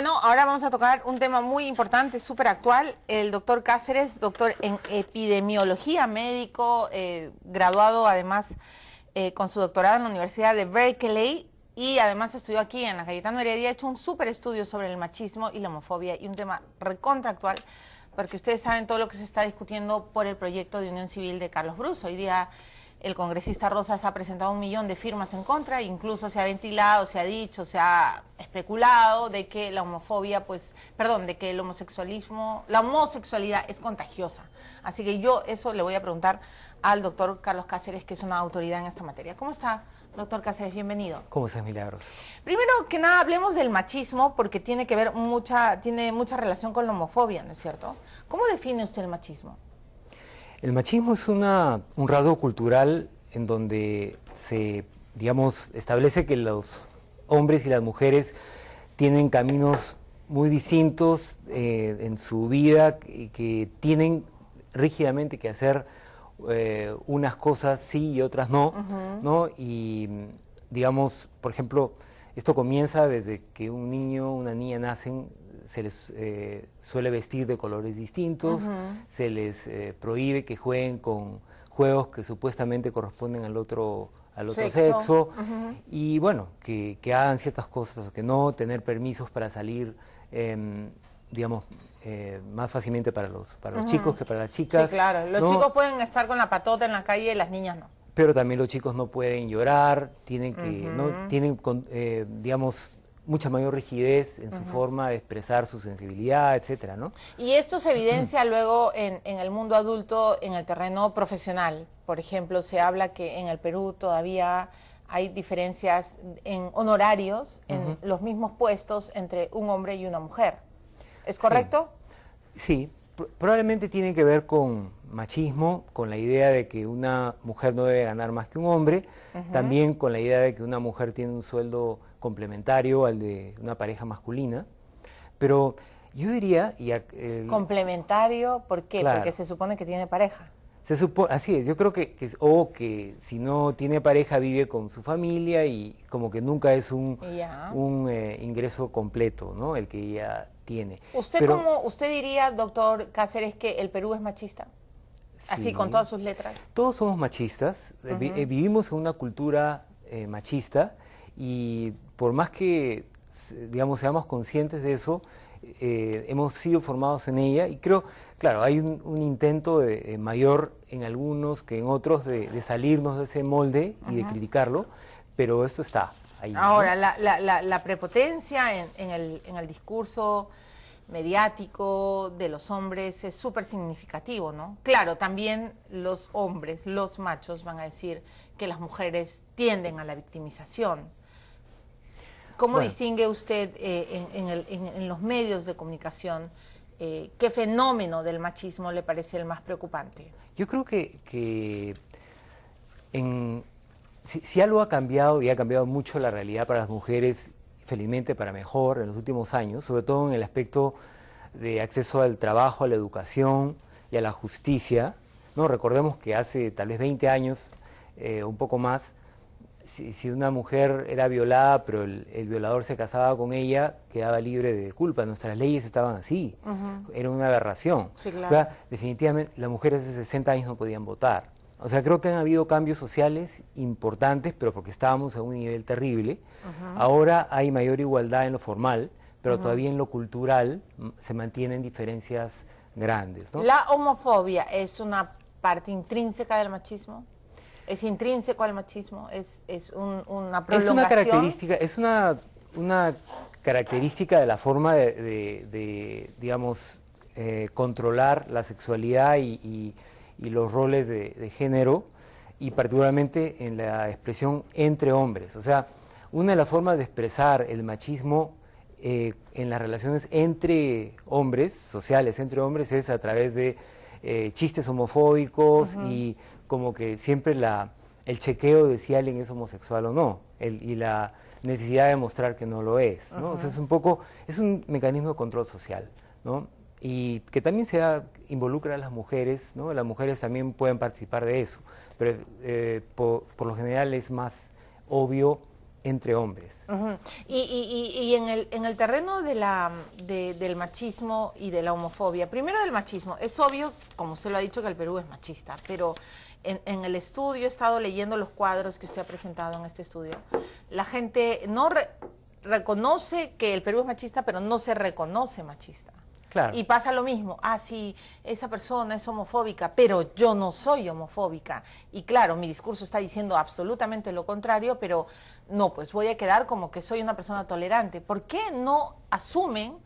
Bueno, ahora vamos a tocar un tema muy importante, súper actual. El doctor Cáceres, doctor en epidemiología, médico, graduado además con su doctorado en la Universidad de Berkeley y además estudió aquí en la Cayetano Heredia, ha hecho un súper estudio sobre el machismo y la homofobia y un tema recontraactual, porque ustedes saben todo lo que se está discutiendo por el proyecto de unión civil de Carlos Brus. Hoy día el congresista Rosas ha presentado 1 millón de firmas en contra, incluso se ha ventilado, se ha dicho, se ha especulado de que la homofobia, de que el homosexualismo, la homosexualidad es contagiosa. Así que yo eso le voy a preguntar al doctor Carlos Cáceres, que es una autoridad en esta materia. ¿Cómo está, doctor Cáceres? Bienvenido. ¿Cómo estás, Milagros? Primero que nada, hablemos del machismo, porque tiene mucha relación con la homofobia, ¿no es cierto? ¿Cómo define usted el machismo? El machismo es un rasgo cultural en donde se, establece que los hombres y las mujeres tienen caminos muy distintos en su vida y que tienen rígidamente que hacer unas cosas sí y otras no, ¿no? Y por ejemplo, esto comienza desde que un niño o una niña nacen, se les suele vestir de colores distintos, se les prohíbe que jueguen con juegos que supuestamente corresponden al otro sexo. Y bueno, que hagan ciertas cosas o que no, tener permisos para salir, más fácilmente para los chicos que para las chicas. Sí, claro, los chicos pueden estar con la patota en la calle y las niñas no. Pero también los chicos no pueden llorar, tienen que, mucha mayor rigidez en su forma de expresar su sensibilidad, etcétera, ¿no? Y esto se evidencia luego en el mundo adulto, en el terreno profesional. Por ejemplo, se habla que en el Perú todavía hay diferencias en honorarios, en los mismos puestos entre un hombre y una mujer. ¿Es correcto? Sí, probablemente tiene que ver con machismo, con la idea de que una mujer no debe ganar más que un hombre, también con la idea de que una mujer tiene un sueldo complementario al de una pareja masculina, pero yo diría... ¿Complementario? ¿Por qué? Claro. Porque se supone que tiene pareja. Así es, yo creo que si no tiene pareja vive con su familia y como que nunca es un ingreso completo, ¿no? El que ella tiene. ¿Usted diría, doctor Cáceres, que el Perú es machista? Sí. Así, con todas sus letras. Todos somos machistas, vivimos en una cultura machista y por más que, seamos conscientes de eso, hemos sido formados en ella y creo, claro, hay un intento mayor en algunos que en otros de salirnos de ese molde y de criticarlo, pero esto está ahí. Ahora, ¿no? la prepotencia en el discurso mediático de los hombres es súper significativo, ¿no? Claro, también los hombres, los machos van a decir que las mujeres tienden a la victimización. ¿Cómo distingue usted en los medios de comunicación qué fenómeno del machismo le parece el más preocupante? Yo creo que si algo ha cambiado, y ha cambiado mucho la realidad para las mujeres, felizmente para mejor en los últimos años, sobre todo en el aspecto de acceso al trabajo, a la educación y a la justicia, ¿no? Recordemos que hace tal vez 20 años, un poco más, si una mujer era violada, pero el violador se casaba con ella, quedaba libre de culpa. Nuestras leyes estaban así, era una aberración. Sí, claro. O sea, definitivamente las mujeres de 60 años no podían votar. O sea, creo que han habido cambios sociales importantes, pero porque estábamos a un nivel terrible. Ahora hay mayor igualdad en lo formal, pero todavía en lo cultural se mantienen diferencias grandes, ¿no? ¿La homofobia es una parte intrínseca del machismo? ¿Es intrínseco al machismo? ¿Es una prolongación? Es una característica de la forma controlar la sexualidad y los roles de género, y particularmente en la expresión entre hombres. O sea, una de las formas de expresar el machismo en las relaciones entre hombres, sociales entre hombres, es a través de chistes homofóbicos y como que siempre el chequeo de si alguien es homosexual o no, y la necesidad de mostrar que no lo es, ¿no? O sea, es un mecanismo de control social, ¿no? Y que también involucra a las mujeres, ¿no? Las mujeres también pueden participar de eso, pero por lo general es más obvio entre hombres. Y en el terreno del machismo y de la homofobia, primero del machismo, es obvio, como usted lo ha dicho, que el Perú es machista, pero en el estudio, he estado leyendo los cuadros que usted ha presentado en este estudio, la gente no reconoce que el Perú es machista, pero no se reconoce machista. Claro. Y pasa lo mismo, sí, esa persona es homofóbica, pero yo no soy homofóbica. Y claro, mi discurso está diciendo absolutamente lo contrario, pero no, pues voy a quedar como que soy una persona tolerante. ¿Por qué no asumen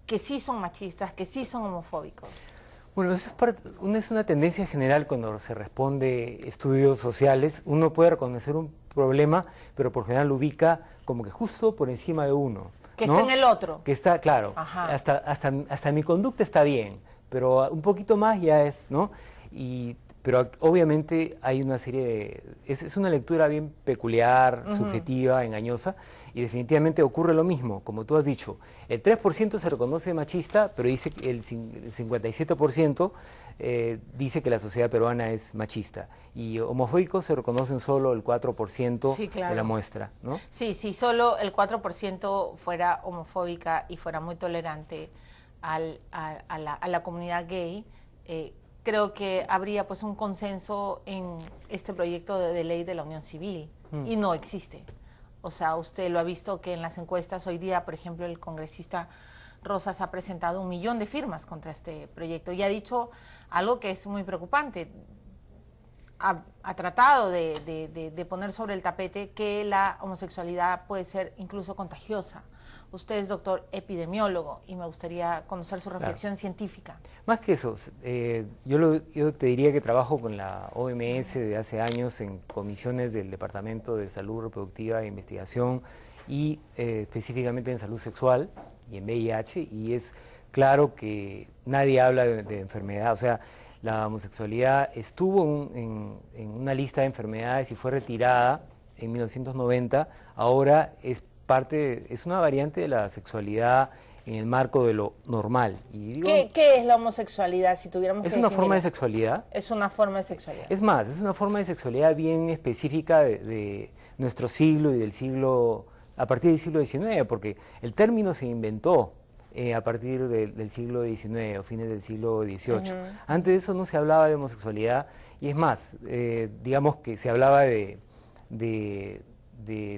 que sí son machistas, que sí son homofóbicos? Bueno, eso es una tendencia general cuando se responde estudios sociales. Uno puede reconocer un problema, pero por general lo ubica como que justo por encima de uno. Que ¿no? está en el otro. Que está, claro, hasta mi conducta está bien, pero un poquito más ya es, ¿no? Pero obviamente hay una serie de... Es una lectura bien peculiar, subjetiva, engañosa, y definitivamente ocurre lo mismo, como tú has dicho. El 3% se reconoce machista, pero dice que el 57% dice que la sociedad peruana es machista. Y homofóbicos se reconocen solo el 4% sí, claro, de la muestra, ¿no? Sí, si solo el 4% fuera homofóbica y fuera muy tolerante a la comunidad gay, creo que habría pues un consenso en este proyecto de ley de la unión civil, y no existe. O sea, usted lo ha visto que en las encuestas hoy día, por ejemplo, el congresista Rosas ha presentado 1 millón de firmas contra este proyecto y ha dicho algo que es muy preocupante. Ha tratado de poner sobre el tapete que la homosexualidad puede ser incluso contagiosa. Usted es doctor epidemiólogo y me gustaría conocer su reflexión científica. Más que eso, yo te diría que trabajo con la OMS de hace años en comisiones del Departamento de Salud Reproductiva e Investigación y específicamente en salud sexual y en VIH, y es claro que nadie habla de enfermedad, o sea, la homosexualidad estuvo en una lista de enfermedades y fue retirada en 1990, ahora es una variante de la sexualidad en el marco de lo normal. Y digo, ¿Qué es la homosexualidad, si tuviéramos que ¿es una forma de definirla? sexualidad? Es una forma de sexualidad. Es más, es una forma de sexualidad bien específica de nuestro siglo y a partir del siglo XIX, porque el término se inventó a partir del siglo XIX o fines del siglo XVIII. Antes de eso no se hablaba de homosexualidad, y es más, digamos que se hablaba de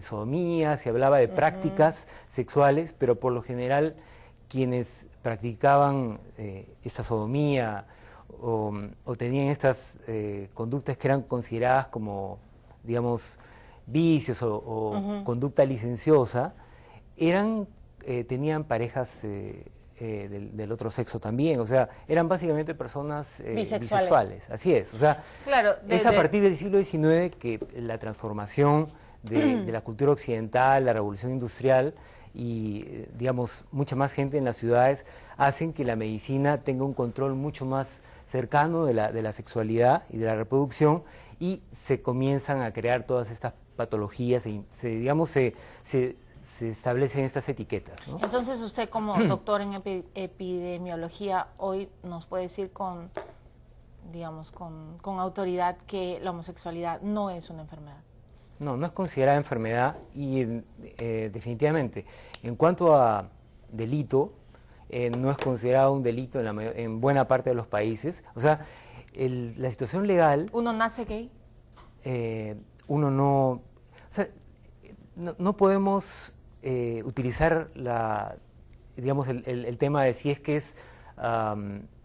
sodomía, se hablaba de prácticas sexuales, pero por lo general quienes practicaban esta sodomía o tenían estas conductas que eran consideradas como, digamos, vicios o conducta licenciosa, tenían parejas del otro sexo también, o sea, eran básicamente personas bisexuales, así es, o sea, claro, es a partir del siglo XIX que la transformación de la cultura occidental, la revolución industrial y, digamos, mucha más gente en las ciudades hacen que la medicina tenga un control mucho más cercano de la sexualidad y de la reproducción, y se comienzan a crear todas estas patologías, se establecen estas etiquetas, ¿no? Entonces usted, como doctor en epidemiología, hoy nos puede decir digamos, con autoridad que la homosexualidad no es una enfermedad. No, no es considerada enfermedad, y definitivamente, en cuanto a delito, no es considerado un delito en buena parte de los países. O sea, la situación legal... ¿Uno nace gay? Uno no... O sea, no podemos utilizar digamos, el tema de si es que es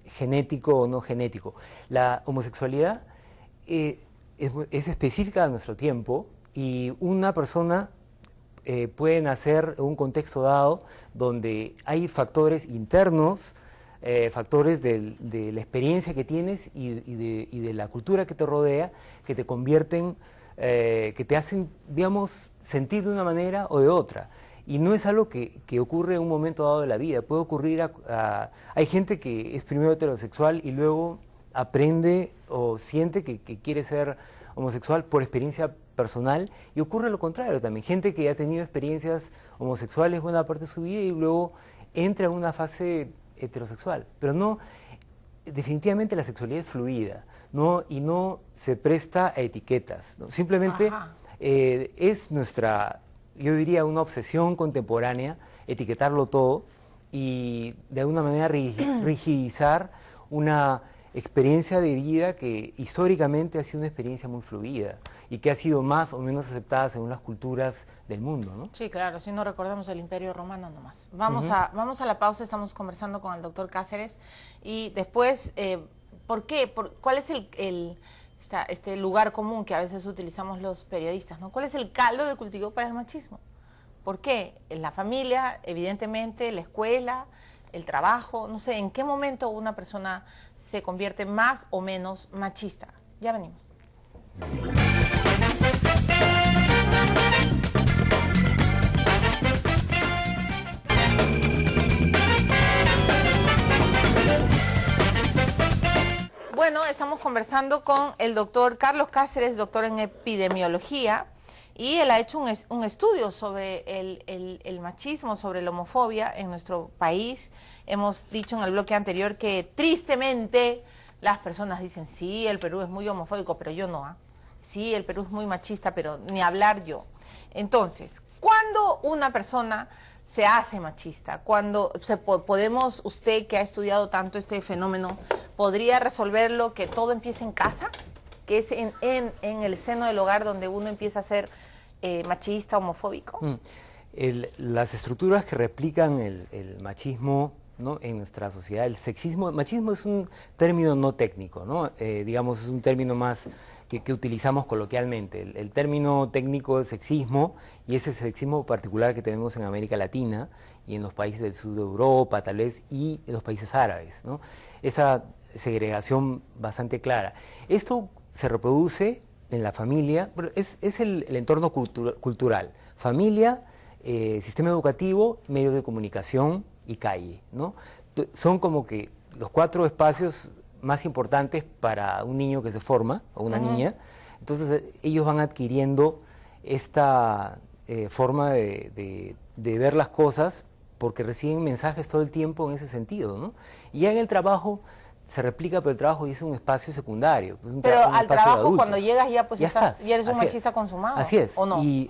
genético o no genético. La homosexualidad es específica de nuestro tiempo, y una persona puede nacer en un contexto dado donde hay factores internos, factores de la experiencia que tienes y de la cultura que te rodea, que te convierten, que te hacen, digamos, sentir de una manera o de otra. Y no es algo que ocurre en un momento dado de la vida, puede ocurrir hay gente que es primero heterosexual y luego aprende o siente que quiere ser homosexual por experiencia personal, y ocurre lo contrario también, gente que ha tenido experiencias homosexuales buena parte de su vida y luego entra en una fase heterosexual, pero no, definitivamente la sexualidad es fluida, ¿no? Y no se presta a etiquetas, ¿no? Simplemente es nuestra yo diría, una obsesión contemporánea, etiquetarlo todo y de alguna manera rigidizar una experiencia de vida que históricamente ha sido una experiencia muy fluida y que ha sido más o menos aceptada según las culturas del mundo, ¿no? Sí, claro, si no recordamos el Imperio Romano nomás. Vamos a la pausa, estamos conversando con el doctor Cáceres y después, ¿por qué? ¿Cuál es este lugar común que a veces utilizamos los periodistas, ¿no? ¿Cuál es el caldo de cultivo para el machismo? ¿Por qué? En la familia, evidentemente, la escuela, el trabajo, no sé, ¿en qué momento una persona se convierte más o menos machista? Ya venimos. Bueno, estamos conversando con el doctor Carlos Cáceres, doctor en epidemiología, y él ha hecho un estudio sobre el machismo, sobre la homofobia en nuestro país. Hemos dicho en el bloque anterior que tristemente las personas dicen, sí, el Perú es muy homofóbico, pero yo no, ¿ah? Sí, el Perú es muy machista, pero ni hablar yo. Entonces, ¿cuándo una persona se hace machista? Cuando podemos, usted que ha estudiado tanto este fenómeno, ¿podría resolverlo que todo empiece en casa? Que es en el seno del hogar donde uno empieza a ser machista, homofóbico. Las estructuras que replican el machismo, ¿no?, en nuestra sociedad, el sexismo, machismo es un término no técnico, ¿no? Digamos, es un término más que utilizamos coloquialmente. El término técnico es sexismo, y ese sexismo particular que tenemos en América Latina y en los países del sur de Europa, tal vez, y en los países árabes, ¿no? Esa segregación bastante clara. Esto se reproduce en la familia, pero es el entorno cultural, familia, sistema educativo, medio de comunicación y calle, ¿no? Son como que los 4 espacios más importantes para un niño que se forma, o una niña. Entonces ellos van adquiriendo esta forma de ver las cosas porque reciben mensajes todo el tiempo en ese sentido, ¿no? Y ya en el trabajo se replica, pero el trabajo es un espacio secundario. Pues pero al trabajo cuando llegas ya pues ya eres un machista consumado. Así es. ¿O no? Y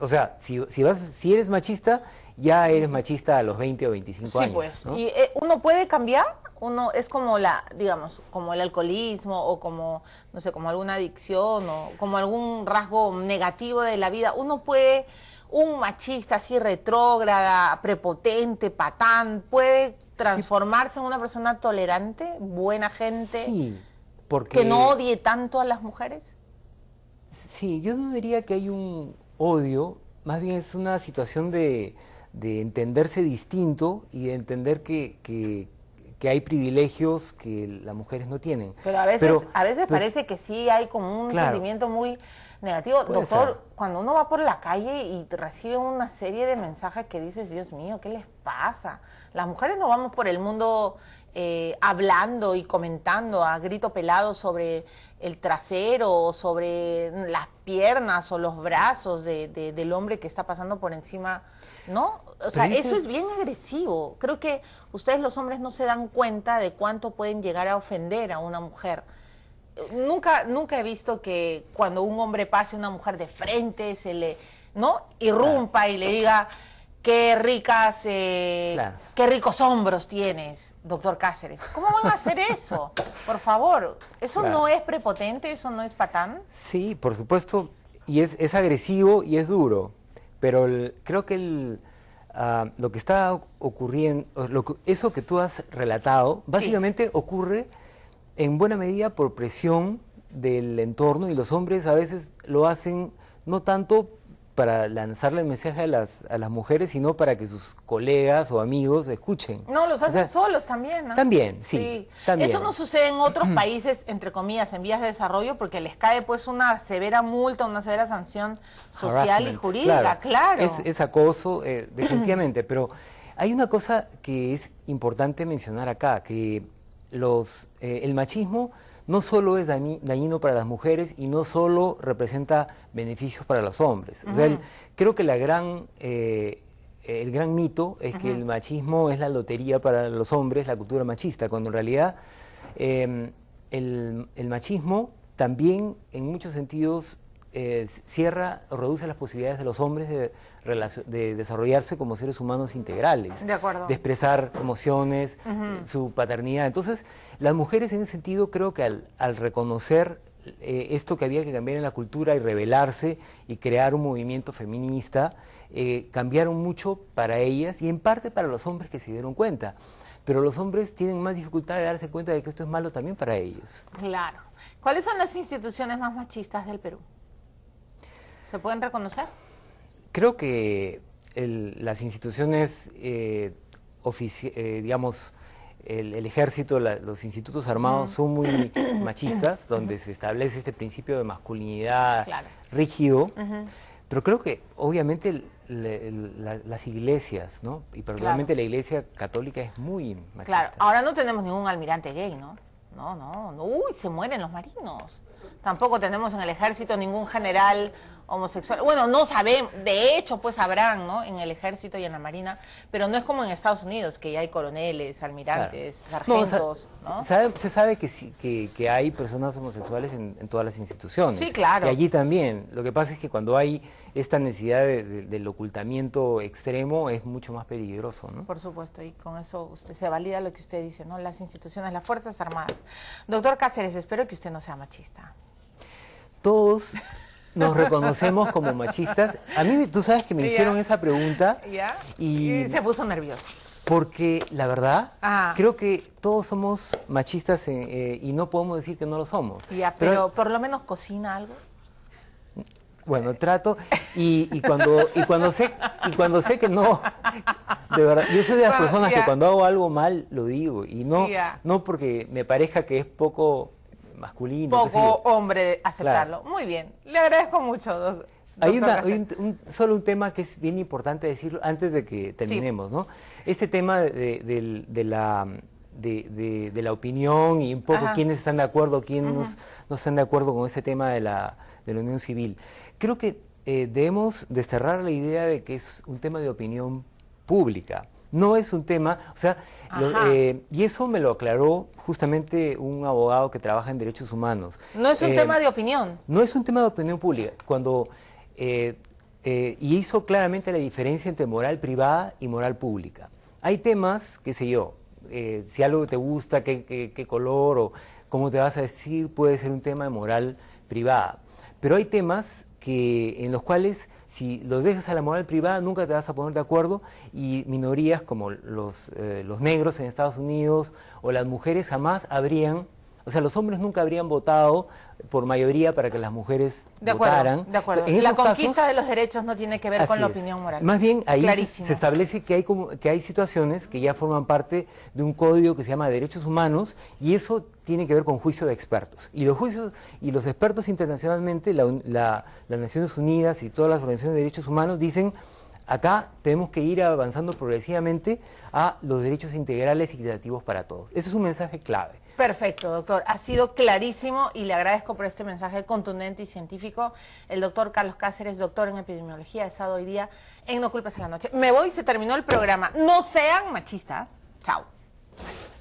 o sea, si eres machista, ya eres machista a los 20 o 25 años. Sí, pues. ¿no? ¿Y uno puede cambiar? Uno es como digamos, como el alcoholismo o como, no sé, como alguna adicción o como algún rasgo negativo de la vida. Uno puede, un machista así retrógrada, prepotente, patán, puede transformarse en una persona tolerante, buena gente, sí, porque que no odie tanto a las mujeres. Sí, yo no diría que hay un odio, más bien es una situación de entenderse distinto y de entender que hay privilegios que las mujeres no tienen. Pero a veces parece que sí hay como un sentimiento muy negativo. Doctor, cuando uno va por la calle y recibe una serie de mensajes que dices, Dios mío, ¿qué les pasa? Las mujeres no vamos por el mundo hablando y comentando a grito pelado sobre el trasero, sobre las piernas o los brazos del hombre que está pasando por encima, ¿no? O sea, eso es bien agresivo. Creo que ustedes los hombres no se dan cuenta de cuánto pueden llegar a ofender a una mujer. Nunca he visto que cuando un hombre pase a una mujer de frente, se le, ¿no?, irrumpa y le diga, qué ricos hombros tienes, doctor Cáceres. ¿Cómo van a hacer eso? Por favor, ¿eso no es prepotente? ¿Eso no es patán? Sí, por supuesto, y es agresivo y es duro, pero creo que lo que está ocurriendo, eso que tú has relatado, básicamente ocurre en buena medida por presión del entorno, y los hombres a veces lo hacen no tanto para lanzarle el mensaje a las mujeres, sino para que sus colegas o amigos escuchen. No, los hacen solos también, ¿no? También, sí. También. Eso no sucede en otros países, entre comillas, en vías de desarrollo, porque les cae pues una severa multa, una severa sanción social y jurídica, claro. Es acoso, definitivamente, pero hay una cosa que es importante mencionar acá, que el machismo no solo es dañino para las mujeres y no solo representa beneficios para los hombres. O sea, creo que el gran mito es que el machismo es la lotería para los hombres, la cultura machista, cuando en realidad el machismo también en muchos sentidos cierra o reduce las posibilidades de los hombres de desarrollarse como seres humanos integrales, de acuerdo, de expresar emociones, su paternidad. Entonces, las mujeres en ese sentido creo que al reconocer esto que había que cambiar en la cultura y rebelarse y crear un movimiento feminista, cambiaron mucho para ellas y en parte para los hombres que se dieron cuenta. Pero los hombres tienen más dificultad de darse cuenta de que esto es malo también para ellos. Claro. ¿Cuáles son las instituciones más machistas del Perú? ¿Se pueden reconocer? Creo que las instituciones, digamos, el ejército, los institutos armados son muy machistas, donde se establece este principio de masculinidad rígido, pero creo que obviamente las iglesias, ¿no? Y particularmente la iglesia católica es muy machista. Claro, ahora no tenemos ningún almirante gay, ¿no? No, uy, se mueren los marinos. Tampoco tenemos en el ejército ningún general homosexual. Bueno, no sabemos, de hecho, pues habrán, ¿no? En el ejército y en la marina, pero no es como en Estados Unidos, que ya hay coroneles, almirantes, sargentos, ¿no? Se sabe que hay personas homosexuales en todas las instituciones. Sí, claro. Y allí también. Lo que pasa es que cuando hay esta necesidad del ocultamiento extremo es mucho más peligroso, ¿no? Por supuesto, y con eso usted se valida lo que usted dice, ¿no? Las instituciones, las Fuerzas Armadas. Doctor Cáceres, espero que usted no sea machista. Todos nos reconocemos como machistas. A mí, tú sabes que me hicieron esa pregunta y se puso nervioso. Porque la verdad, creo que todos somos machistas y no podemos decir que no lo somos. Pero por lo menos cocina algo. Bueno, trato y cuando sé que no, de verdad, yo soy de las personas que cuando hago algo mal lo digo y no porque me parezca que es poco masculino. Poco hombre aceptarlo. Muy bien, le agradezco mucho. Hay solo un tema que es bien importante decirlo antes de que terminemos, ¿no? Este tema de la opinión y un poco quiénes están de acuerdo, quiénes no están de acuerdo con este tema de la unión civil. Creo que debemos desterrar la idea de que es un tema de opinión pública. No es un tema, o sea, y eso me lo aclaró justamente un abogado que trabaja en derechos humanos. No es un tema de opinión. No es un tema de opinión pública. Y hizo claramente la diferencia entre moral privada y moral pública. Hay temas, qué sé yo, si algo te gusta, qué color o cómo te vas a decir, puede ser un tema de moral privada. Pero hay temas en los cuales si los dejas a la moral privada nunca te vas a poner de acuerdo y minorías como los negros en Estados Unidos o las mujeres jamás habrían, o sea, los hombres nunca habrían votado por mayoría para que las mujeres votaran. De acuerdo. La conquista de los derechos no tiene que ver con la opinión moral. Más bien ahí se establece que hay situaciones que ya forman parte de un código que se llama Derechos Humanos y eso tiene que ver con juicio de expertos. Y los juicios y los expertos internacionalmente, las Naciones Unidas y todas las organizaciones de derechos humanos dicen: acá tenemos que ir avanzando progresivamente a los derechos integrales y equitativos para todos. Ese es un mensaje clave. Perfecto, doctor. Ha sido clarísimo y le agradezco por este mensaje contundente y científico. El doctor Carlos Cáceres, doctor en epidemiología, ha estado hoy día en No Culpes a la Noche. Me voy, se terminó el programa. No sean machistas. Chao. Adiós.